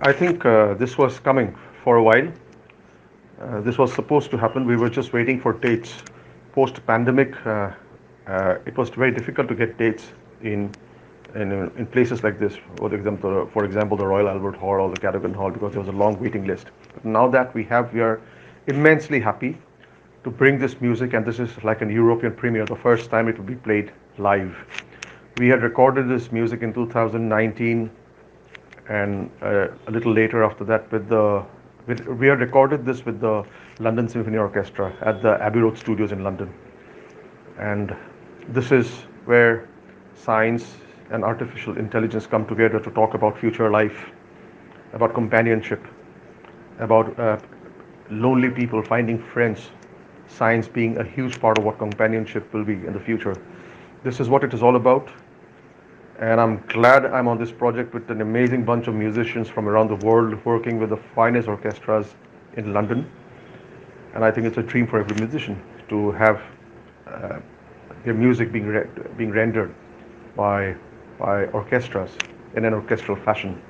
I think this was coming for a while. This was supposed to happen. We were just waiting for dates. Post-pandemic, it was very difficult to get dates in in places like this. For example, the Royal Albert Hall or the Cadogan Hall, because there was a long waiting list. But now that we are immensely happy to bring this music, and this is like an European premiere, the first time it will be played live. We had recorded this music in 2019, and a little later after that we had recorded this with the London Symphony Orchestra at the Abbey Road Studios in London. And this is where science and artificial intelligence come together to talk about future life, about companionship, about lonely people finding friends, science being a huge part of what companionship will be in the future. This is what it is all about, and I'm glad I'm on this project with an amazing bunch of musicians from around the world working with the finest orchestras in London. And I think it's a dream for every musician to have uh, their music being rendered by orchestras in an orchestral fashion.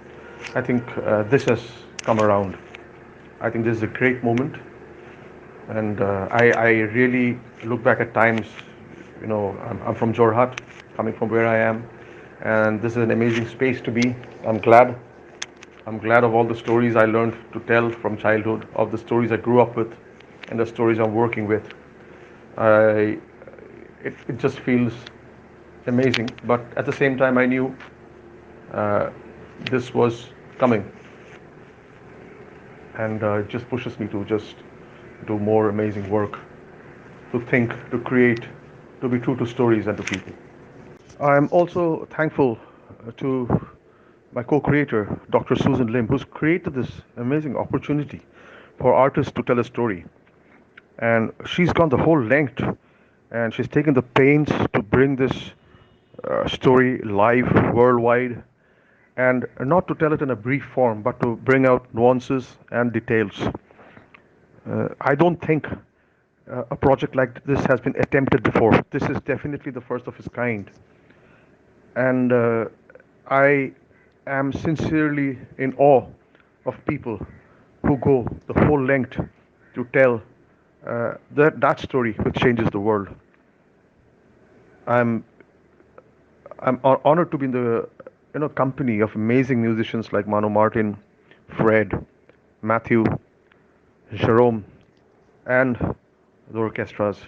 I think this has come around. I think this is a great moment, and I really look back at times. I'm from Jorhat, coming from where I am, and this is an amazing space to be. I'm glad. I'm glad of all the stories I learned to tell from childhood, of the stories I grew up with, and the stories I'm working with. I, it just feels amazing, but at the same time, I knew uh, this was coming, and it just pushes me to just do more amazing work, to think, to create, to be true to stories and to people. I'm also thankful to my co-creator, Dr. Susan Lim, who's created this amazing opportunity for artists to tell a story. And she's gone the whole length, and she's taken the pains to bring this story live worldwide, and not to tell it in a brief form, but to bring out nuances and details. I don't think a project like this has been attempted before. This is definitely the first of its kind. And I am sincerely in awe of people who go the whole length to tell that story which changes the world. I'm I'm honored to be in the company of amazing musicians like Mano Martin, Fred, Matthew, Jerome, and the orchestras.